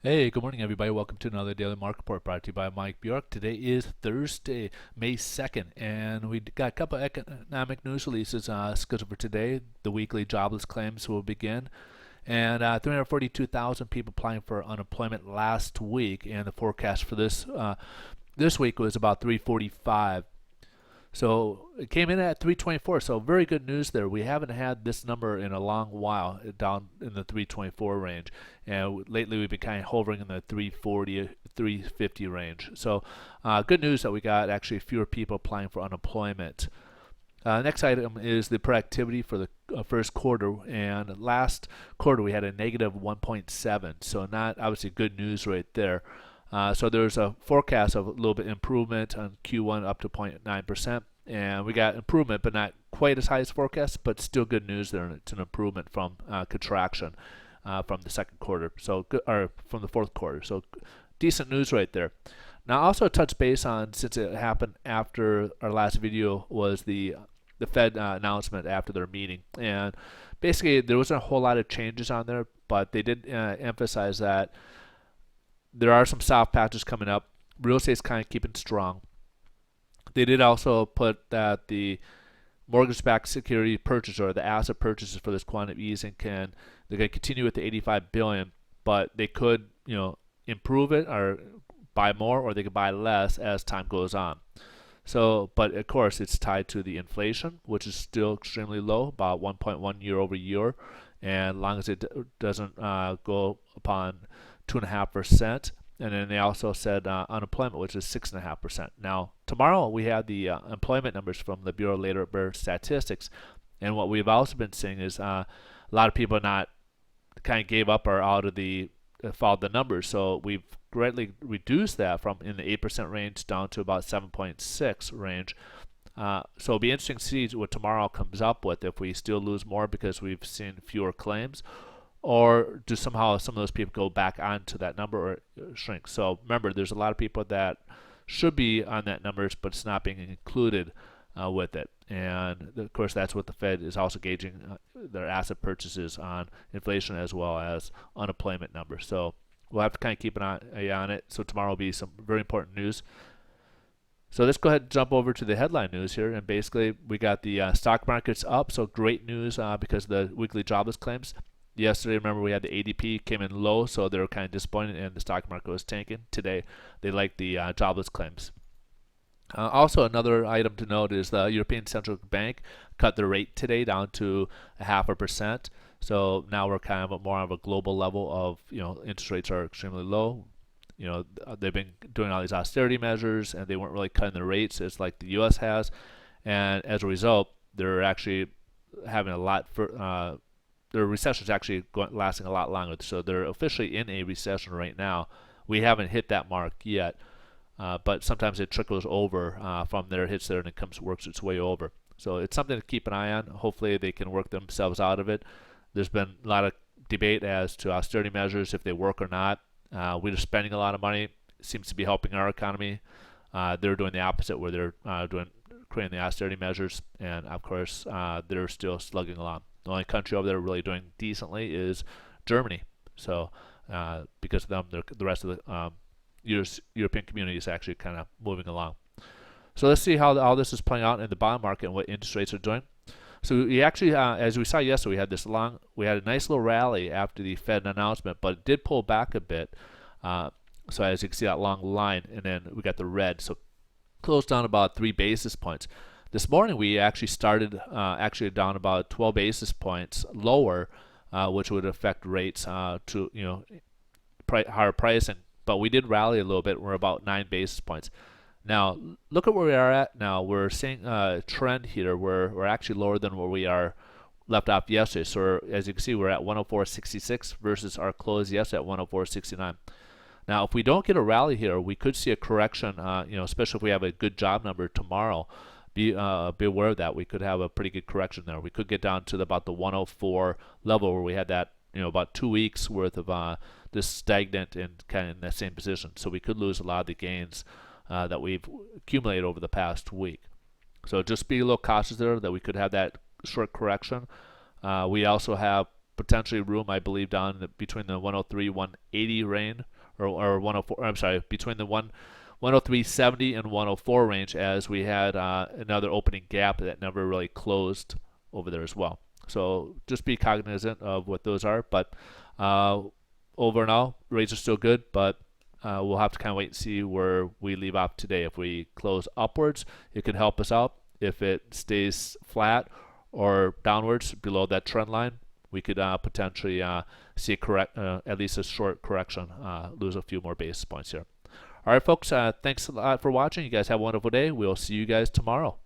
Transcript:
Hey, good morning, everybody. Welcome to another Daily Market Report brought to you by Mike Bjork. Today is Thursday, May 2nd, and we got a couple of economic news releases scheduled for today. The weekly jobless claims will begin, and 342,000 people applying for unemployment last week, and the forecast for this week was about 345. So it came in at 324. So very good news there. We haven't had this number in a long while, down in the 324 range, and lately we've been kind of hovering in the 340, 350 range. So good news that we got actually fewer people applying for unemployment. Next item is the productivity for the first quarter, and last quarter we had a negative 1.7. So not obviously good news right there. So there's a forecast of a little bit improvement on Q1 up to 0.9%, and we got improvement, but not quite as high as forecast, but still good news there. It's an improvement from contraction from the second quarter, or from the fourth quarter. So decent news right there. Now, also touch base on, since it happened after our last video, was the Fed announcement after their meeting, and basically there wasn't a whole lot of changes on there, but they did emphasize that there are some soft patches coming up. Real estate's kind of keeping strong. They did also put that the mortgage-backed security purchase, or the asset purchases for this quantitative easing, they're going to continue with the 85 billion, but they could improve it or buy more, or they could buy less as time goes on. So, but of course, it's tied to the inflation, which is still extremely low, about 1.1 year over year, and as long as it doesn't go upon 2.5%. And then they also said unemployment, which is 6.5%. Now, tomorrow we have the employment numbers from the Bureau of Labor Statistics, and what we've also been seeing is a lot of people not kind of gave up or out of the followed the numbers. So we've greatly reduced that from in the 8% range down to about 7.6 range. So it'll be interesting to see what tomorrow comes up with, if we still lose more because we've seen fewer claims, or do somehow some of those people go back onto that number or shrink. So remember, there's a lot of people that should be on that numbers, but it's not being included with it. And of course, that's what the Fed is also gauging their asset purchases on inflation as well as unemployment numbers. So we'll have to kind of keep an eye on it. So tomorrow will be some very important news. So let's go ahead and jump over to the headline news here. And basically, we got the stock markets up. So great news because of the weekly jobless claims. Yesterday, remember, we had the ADP came in low, so they were kind of disappointed, and the stock market was tanking. Today, they like the jobless claims. Also, another item to note is the European Central Bank cut their rate today down to 0.5%. So now we're kind of more of a global level of, interest rates are extremely low. They've been doing all these austerity measures, and they weren't really cutting their rates as like the U.S. has. And as a result, they're actually having a lot for their recession is actually lasting a lot longer. So they're officially in a recession right now. We haven't hit that mark yet, but sometimes it trickles over from there, hits there, and it works its way over. So it's something to keep an eye on. Hopefully they can work themselves out of it. There's been a lot of debate as to austerity measures, if they work or not. We're spending a lot of money. It seems to be helping our economy. They're doing the opposite, where they're creating the austerity measures, and of course they're still slugging along. The only country over there really doing decently is Germany. So because of them, the rest of the European community is actually kind of moving along. So let's see how all this is playing out in the bond market and what interest rates are doing. So we actually, as we saw yesterday, we had a nice little rally after the Fed announcement, but it did pull back a bit. So as you can see, that long line, and then we got the red. So closed down about 3 basis points. This morning we actually started down about 12 basis points lower, which would affect rates to higher pricing. But we did rally a little bit. We're about 9 basis points. Now look at where we are at now. We're seeing a trend here where we're actually lower than where we are left off yesterday. So as you can see, we're at 104.66 versus our close yesterday at 104.69. Now, if we don't get a rally here, we could see a correction. Especially if we have a good job number tomorrow. Be aware of that. We could have a pretty good correction there. We could get down to about the 104 level, where we had that about 2 weeks worth of this stagnant and kind of in that same position. So we could lose a lot of the gains that we've accumulated over the past week. So just be a little cautious there that we could have that short correction. We also have potentially room, I believe, down between the 103 180 range or 104. I'm sorry, between the 103.70 and 104 range, as we had another opening gap that never really closed over there as well. So just be cognizant of what those are. But over and all, rates are still good, but we'll have to kind of wait and see where we leave off today. If we close upwards, it can help us out. If it stays flat or downwards below that trend line, we could potentially see at least a short correction, lose a few more basis points here. All right, folks, thanks a lot for watching. You guys have a wonderful day. We'll see you guys tomorrow.